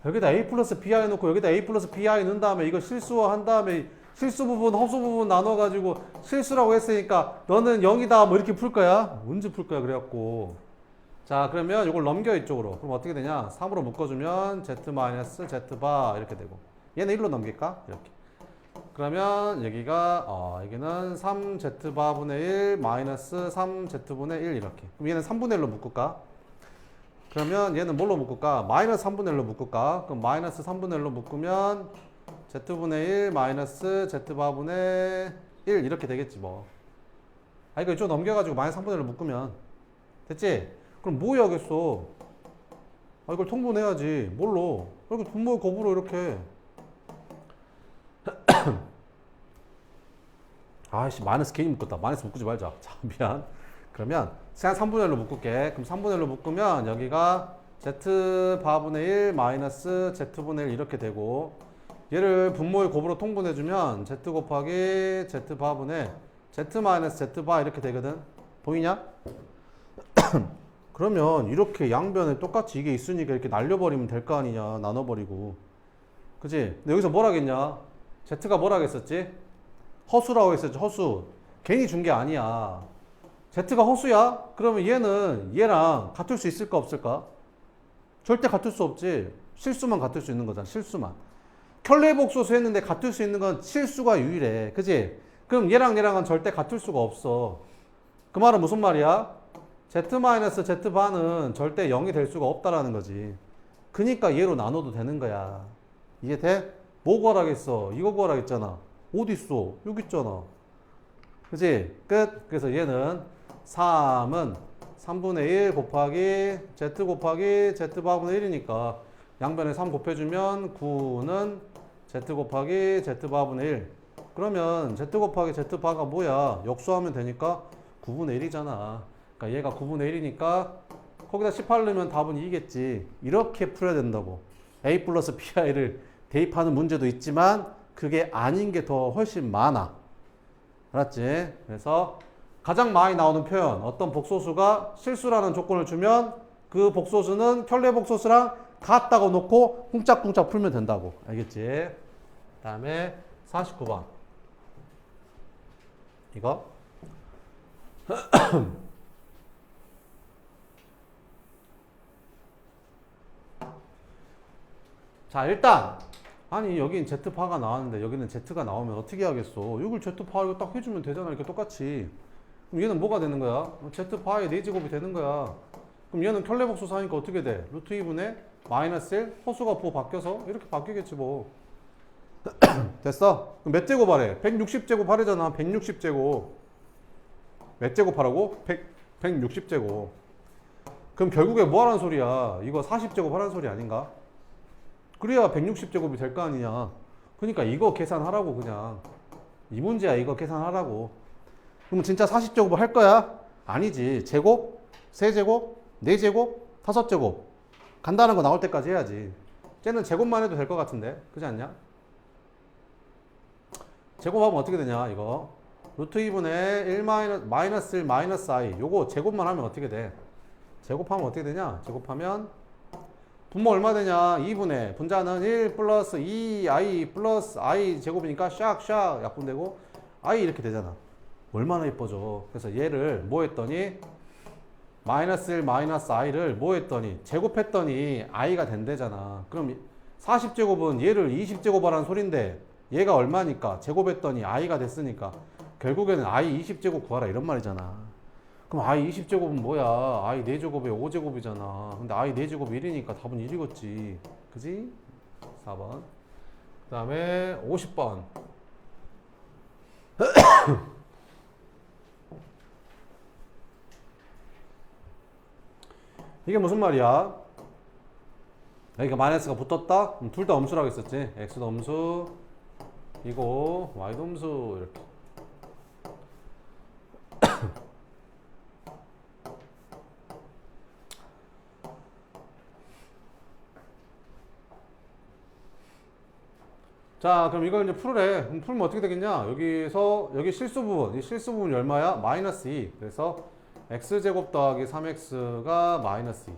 여기다 a 플러스 bi 놓고 여기다 a 플러스 bi 넣은 다음에 이거 실수한 다음에 실수 부분, 허수 부분 나눠가지고 실수라고 했으니까 너는 0이다 뭐 이렇게 풀 거야? 언제 풀 거야? 그래갖고. 자, 그러면 이걸 넘겨 이쪽으로. 그럼 어떻게 되냐? 3으로 묶어주면 z-z바 이렇게 되고. 얘는 1로 넘길까? 이렇게. 그러면 여기가 여기는 3z바분의 1 마이너스 3z분의 1 이렇게. 그럼 얘는 3분의 1로 묶을까? 그러면 얘는 뭘로 묶을까? 마이너스 3분의 1로 묶을까? 그럼 마이너스 3분의 1로 묶으면 z분의 1 마이너스 z바분의 1 이렇게 되겠지 뭐. 이거 이쪽 넘겨가지고 마이너스 3분의 1로 묶으면 됐지? 그럼 뭐 해야겠어? 이걸 통분해야지. 뭘로? 이렇게 분모의 곱으로 이렇게. 아이씨, 마이너스 괜히 묶었다. 마이너스 묶지 말자. 자, 미안. 그러면 그냥 3분의 1로 묶을게. 그럼 3분의 1로 묶으면 여기가 z바분의 1 마이너스 z분의 1 이렇게 되고, 얘를 분모의 곱으로 통분해주면 z 곱하기 z바분의 z 마이너스 z바 이렇게 되거든. 보이냐? 그러면 이렇게 양변에 똑같이 이게 있으니까 이렇게 날려버리면 될 거 아니냐. 나눠버리고. 그치? 근데 여기서 뭐라겠냐? z가 뭐라겠었지? 허수라고 했었지. 허수. 괜히 준 게 아니야. z가 허수야? 그러면 얘는 얘랑 같을 수 있을까 없을까? 절대 같을 수 없지. 실수만 같을 수 있는 거잖아. 실수만. 켤레 복소수 했는데 같을 수 있는 건 실수가 유일해. 그지? 그럼 얘랑은 절대 같을 수가 없어. 그 말은 무슨 말이야? z-z바는 절대 0이 될 수가 없다라는 거지. 그니까 얘로 나눠도 되는 거야. 이해돼? 뭐 구하라겠어? 이거 구하라겠잖아. 어디 있어? 여기 있잖아. 그지? 끝. 그래서 얘는 3은 3분의 1 곱하기 z 곱하기 z바분의 1이니까 양변에 3 곱해주면 9는 z 곱하기 z바분의 1. 그러면 z 곱하기 z바가 뭐야? 역수하면 되니까 9분의 1이잖아. 그러니까 얘가 9분의 1이니까 거기다 18 넣으면 답은 2겠지. 이렇게 풀어야 된다고. a 플러스 bi를 대입하는 문제도 있지만 그게 아닌 게 더 훨씬 많아. 알았지? 그래서 가장 많이 나오는 표현, 어떤 복소수가 실수라는 조건을 주면 그 복소수는 켤레 복소수랑 같다고 놓고 쿵짝쿵짝 풀면 된다고. 알겠지? 그 다음에 49번. 이거. 자, 일단 아니 여긴 Z파가 나왔는데 여기는 Z가 나오면 어떻게 하겠어? 이걸 Z파 이거 딱 해주면 되잖아. 이렇게 똑같이. 그럼 얘는 뭐가 되는 거야? Z파의 4제곱이 되는 거야. 그럼 얘는 켤레복소수 하니까 어떻게 돼? 루트 2분의 마이너스 1 허수가 부호 바뀌어서 이렇게 바뀌겠지 뭐. 됐어? 그럼 몇 제곱 하래? 160제곱 하래잖아. 160제곱. 몇 제곱 하라고? 160제곱. 그럼 결국에 뭐 하라는 소리야? 이거 40제곱 하라는 소리 아닌가? 그래야 160제곱이 될 거 아니냐. 그러니까 이거 계산하라고 그냥. 이 문제야 이거 계산하라고. 그럼 진짜 40제곱을 할 거야? 아니지. 제곱? 세제곱? 네제곱? 다섯제곱. 간단한 거 나올 때까지 해야지. 쟤는 제곱만 해도 될 것 같은데. 그렇지 않냐? 제곱하면 어떻게 되냐 이거. 루트 2분의 1 마이너스 1 마이너스 i. 요거 제곱만 하면 어떻게 돼? 제곱하면 어떻게 되냐? 제곱하면 분모 얼마 되냐? 2분의 분자는 1 플러스 2i 플러스 i 제곱이니까 샥샥 약분되고 i 이렇게 되잖아. 얼마나 예뻐져. 그래서 얘를 뭐 했더니 마이너스 1 마이너스 i를 뭐 했더니 제곱했더니 i가 된대잖아. 그럼 40제곱은 얘를 20제곱 하라는 소린데 얘가 얼마니까 제곱했더니 i가 됐으니까 결국에는 i 20제곱 구하라 이런 말이잖아. 그럼 i 20제곱은 뭐야? i 4제곱에 5제곱이잖아. 근데 i 4제곱 1이니까 답은 1이겠지. 그지? 4번. 그 다음에 50번. 이게 무슨 말이야? 여기가 마이너스가 붙었다? 둘 다 음수라고 했었지. x도 음수, 이거 y도 음수 이렇게. 자, 그럼 이걸 이제 풀으래. 그럼 풀면 어떻게 되겠냐? 여기서 여기 실수 부분, 이 실수 부분이 얼마야? 마이너스 2. 그래서 x제곱 더하기 3x가 마이너스 2.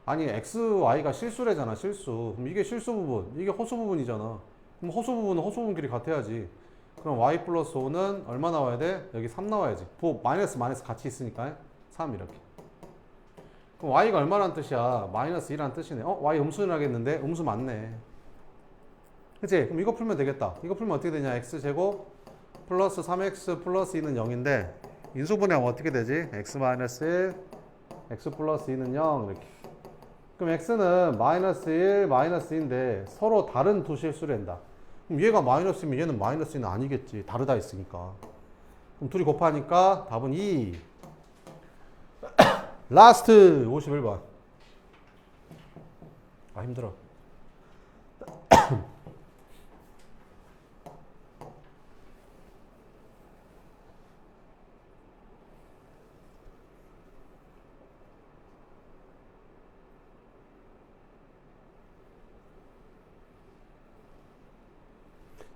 아니 xy가 실수래잖아. 실수. 그럼 이게 실수 부분, 이게 허수 부분이잖아. 그럼 허수 부분은 허수 부분끼리 같아야지. 그럼 y 플러스 5는 얼마 나와야 돼? 여기 3 나와야지. 마이너스 마이너스 같이 있으니까 3 이렇게. 그럼 y가 얼마라는 뜻이야? 마이너스 2라는 뜻이네. y 음수는 하겠는데? 음수 맞네. 그치? 그럼 이거 풀면 되겠다. 이거 풀면 어떻게 되냐? x제곱 플러스 3x 플러스 2는 0인데 인수분해하면 어떻게 되지? x 마이너스 1 x 플러스 2는 0 이렇게. 그럼 x는 마이너스 1 마이너스 2인데 서로 다른 두 실수란다. 그럼 얘가 마이너스면 얘는 마이너스 2는 아니겠지. 다르다 했으니까. 그럼 둘이 곱하니까 답은 2. 라스트 51번. 아 힘들어.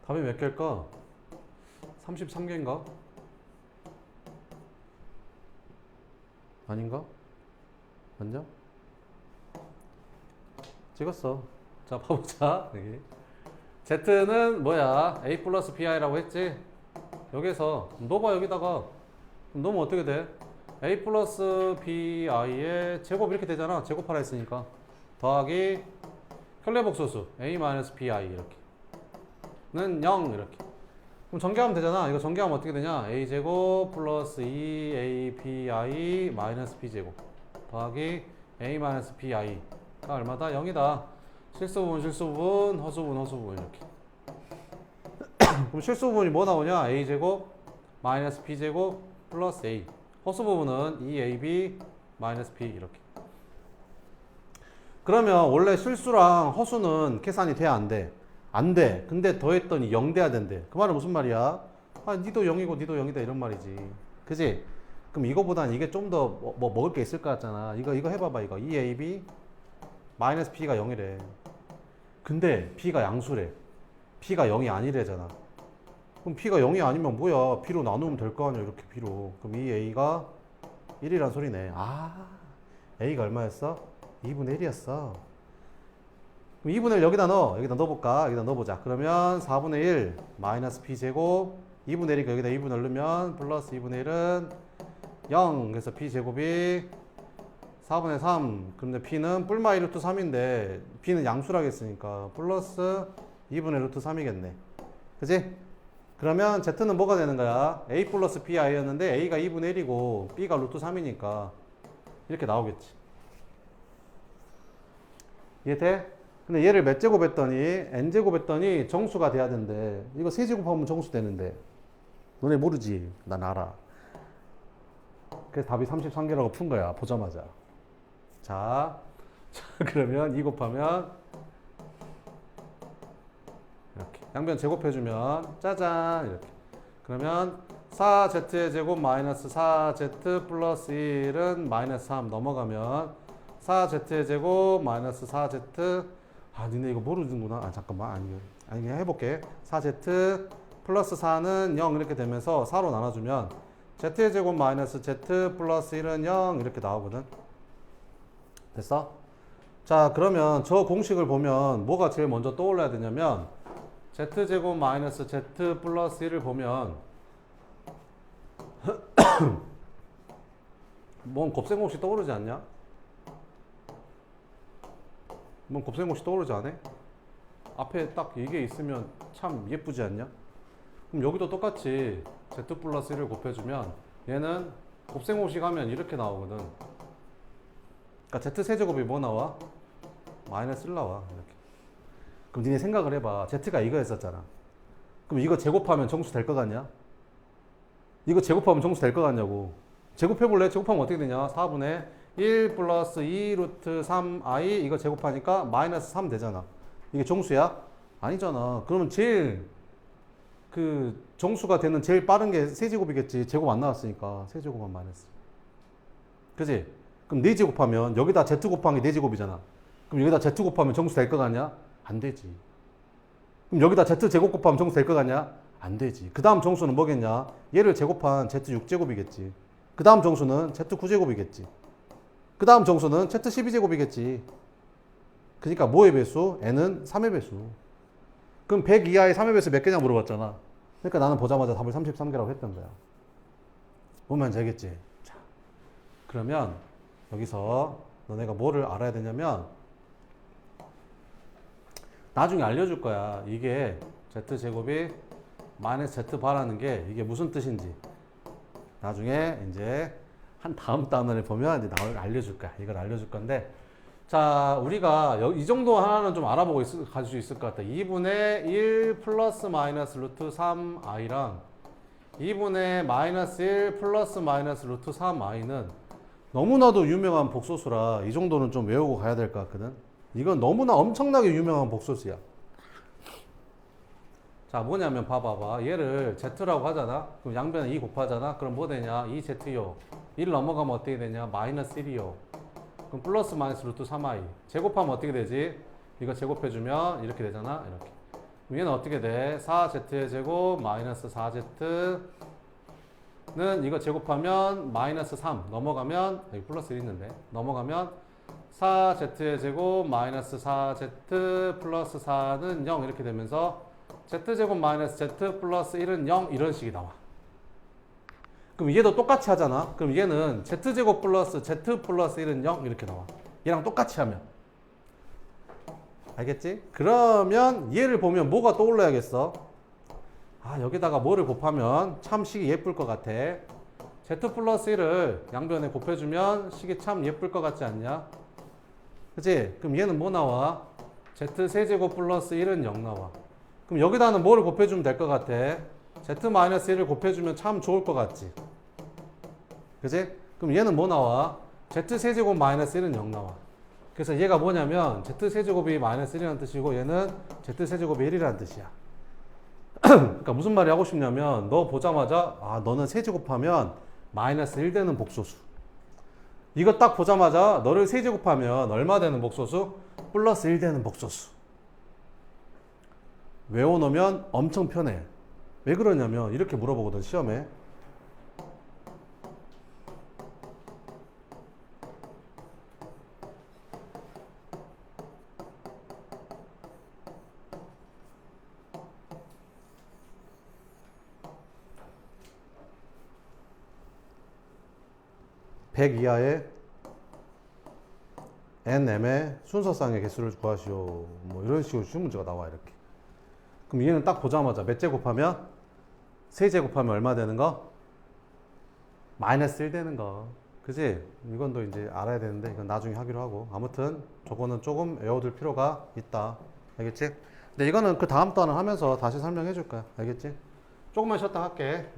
답이 몇 개일까? 33개인가? 아닌가? 맞냐? 찍었어. 자, 봐보자. 여기. Z는 뭐야? A 플러스 BI라고 했지? 여기서 넣어봐 여기다가. 그럼 넣으면 어떻게 돼? A 플러스 BI의 제곱 이렇게 되잖아. 제곱하라 했으니까. 더하기 혈례복소수 A 마이너스 BI 이렇게. 는 0 이렇게. 그럼 전개하면 되잖아. 이거 전개하면 어떻게 되냐? a제곱 플러스 2abI 마이너스 b제곱 더하기 a 마이너스 bi가 얼마다? 0이다. 실수부분 실수부분 허수부분 허수부분 이렇게. 그럼 실수부분이 뭐 나오냐? a제곱 마이너스 b제곱 플러스 a. 허수부분은 2ab 마이너스 b 이렇게. 그러면 원래 실수랑 허수는 계산이 돼야 안 돼? 안 돼. 근데 더했더니 0 돼야 된대. 그 말은 무슨 말이야? 아, 니도 0이고 니도 0이다 이런 말이지. 그지? 그럼 이거보단 이게 좀 더 뭐 먹을 게 있을 것 같잖아. 이거 해봐봐 이거. 2ab 마이너스 b가 0이래. 근데 b가 양수래. b가 0이 아니래잖아. 그럼 b가 0이 아니면 뭐야? b로 나누면 될 거 아니야 이렇게 b로. 그럼 2a가 1이란 소리네. 아, a가 얼마였어? 2분의 1이었어. 그럼 2분의 1 여기다 넣어. 여기다 넣어볼까? 여기다 넣어보자. 그러면 4분의 1 마이너스 b제곱 2분의 1이니까 여기다 2분의 1 넣으면 플러스 2분의 1은 0. 그래서 b제곱이 4분의 3. 그런데 b는 뿔마 2 루트 3인데 b는 양수라겠으니까 플러스 2분의 루트 3이겠네. 그치? 그러면 z는 뭐가 되는 거야? a 플러스 bi였는데 a가 2분의 1이고 b가 루트 3이니까 이렇게 나오겠지. 이해돼? 근데 얘를 몇 제곱 했더니 n제곱 했더니 정수가 돼야 된대. 이거 세제곱 하면 정수 되는데 너네 모르지? 난 알아. 그래서 답이 33개라고 푼 거야 보자마자. 자, 그러면 2 곱하면 이렇게 양변 제곱해주면 짜잔 이렇게. 그러면 4z의 제곱 마이너스 4z 플러스 1은 마이너스 3 넘어가면 4z의 제곱 마이너스 4z. 아 니네 이거 모르는구나. 아 잠깐만 아니 그냥 해볼게. 4z 플러스 4는 0 이렇게 되면서 4로 나눠주면 z의 제곱 마이너스 z 플러스 1은 0 이렇게 나오거든. 됐어? 자 그러면 저 공식을 보면 뭐가 제일 먼저 떠올라야 되냐면 z제곱 마이너스 z 플러스 1을 보면 뭔 곱셈공식 떠오르지 않냐? 뭔 곱셈공식 떠오르지 않아? 앞에 딱 이게 있으면 참 예쁘지 않냐? 그럼 여기도 똑같이 z 플러스 1을 곱해주면 얘는 곱셈공식 하면 이렇게 나오거든. 그러니까 z 세제곱이 뭐 나와? 마이너스 1 나와 이렇게. 그럼 니네 생각을 해봐. z가 이거였었잖아. 그럼 이거 제곱하면 정수 될 것 같냐? 이거 제곱하면 정수 될 것 같냐고. 제곱해볼래? 제곱하면 어떻게 되냐? 4분의 1 플러스 2 루트 3i 이거 제곱하니까 마이너스 3 되잖아. 이게 정수야? 아니잖아. 그러면 제일 그 정수가 되는 제일 빠른 게 세제곱이겠지. 제곱 안 나왔으니까 세제곱만 마이너스. 그지? 그럼 4 제곱하면 여기다 z 곱한 게 4 제곱이잖아. 그럼 여기다 z 곱하면 정수 될 것 같냐? 안 되지. 그럼 여기다 z 제곱 곱하면 정수 될 것 같냐? 안 되지. 그 다음 정수는 뭐겠냐? 얘를 제곱한 z 6제곱이겠지. 그 다음 정수는 z 9제곱이겠지. 그 다음 정수는 z 12제곱이겠지. 그러니까 뭐의 배수? n은 3의 배수. 그럼 100 이하의 3의 배수 몇 개냐 물어봤잖아. 그러니까 나는 보자마자 답을 33개라고 했던 거야. 보면 되겠지. 자, 그러면 여기서 너네가 뭐를 알아야 되냐면 나중에 알려줄 거야. 이게 z제곱이 마이너스 z바라는 게 이게 무슨 뜻인지 나중에 이제 한 다음 단원을 보면 이제 나를 알려줄 거야. 이걸 알려줄 건데 자 우리가 이 정도 하나는 좀 알아보고 갈 수 있을 것 같아. 2분의 1 플러스 마이너스 루트 3i랑 2분의 마이너스 1 플러스 마이너스 루트 3i는 너무나도 유명한 복소수라 이 정도는 좀 외우고 가야 될 것 같거든. 이건 너무나 엄청나게 유명한 복소수야. 자 뭐냐면 봐봐봐. 얘를 z라고 하잖아. 그럼 양변에 2 곱하잖아. 그럼 뭐 되냐? 2z요. 1 넘어가면 어떻게 되냐? 마이너스 1이요. 그럼 플러스 마이너스 루트 3i. 제곱하면 어떻게 되지? 이거 제곱해주면 이렇게 되잖아. 이렇게. 그럼 얘는 어떻게 돼? 4z의 제곱 마이너스 4z는 이거 제곱하면 마이너스 3 넘어가면 여기 플러스 1 있는데 넘어가면 4z의 제곱 마이너스 4z 플러스 4는 0 이렇게 되면서 z제곱 마이너스 z 플러스 1은 0 이런 식이 나와. 그럼 얘도 똑같이 하잖아. 그럼 얘는 z제곱 플러스 z 플러스 1은 0 이렇게 나와. 얘랑 똑같이 하면. 알겠지? 그러면 얘를 보면 뭐가 떠올라야겠어? 아 여기다가 뭐를 곱하면 참 식이 예쁠 것 같아. z 플러스 1을 양변에 곱해주면 식이 참 예쁠 것 같지 않냐? 그치? 그럼 얘는 뭐 나와? z 세제곱 플러스 1은 0 나와. 그럼 여기다는 뭐를 곱해주면 될 것 같아? z-1을 곱해주면 참 좋을 것 같지? 그치? 그럼 얘는 뭐 나와? z-세제곱 마이너스 1은 0 나와. 그래서 얘가 뭐냐면 z-세제곱이 마이너스 1이라는 뜻이고 얘는 z-세제곱이 1이라는 뜻이야. 그러니까 무슨 말이 하고 싶냐면 너 보자마자 아 너는 세제곱하면 마이너스 1 되는 복소수. 이거 딱 보자마자 너를 세제곱하면 얼마 되는 복소수? 플러스 1 되는 복소수. 외워놓으면 엄청 편해. 왜 그러냐면 이렇게 물어보거든 시험에. (100) 이하의 nm의 순서쌍의 개수를 구하시오. 뭐 이런 식으로 쉬운 문제가 나와 이렇게. 그럼 얘는 딱 보자마자 몇 제곱하면? 세제곱하면 얼마 되는 거? 마이너스 1 되는 거. 그지? 이건 또 이제 알아야 되는데 이건 나중에 하기로 하고. 아무튼 저거는 조금 외워둘 필요가 있다. 알겠지? 근데 이거는 그 다음 단을 하면서 다시 설명해 줄 거야. 알겠지? 조금만 쉬었다 할게.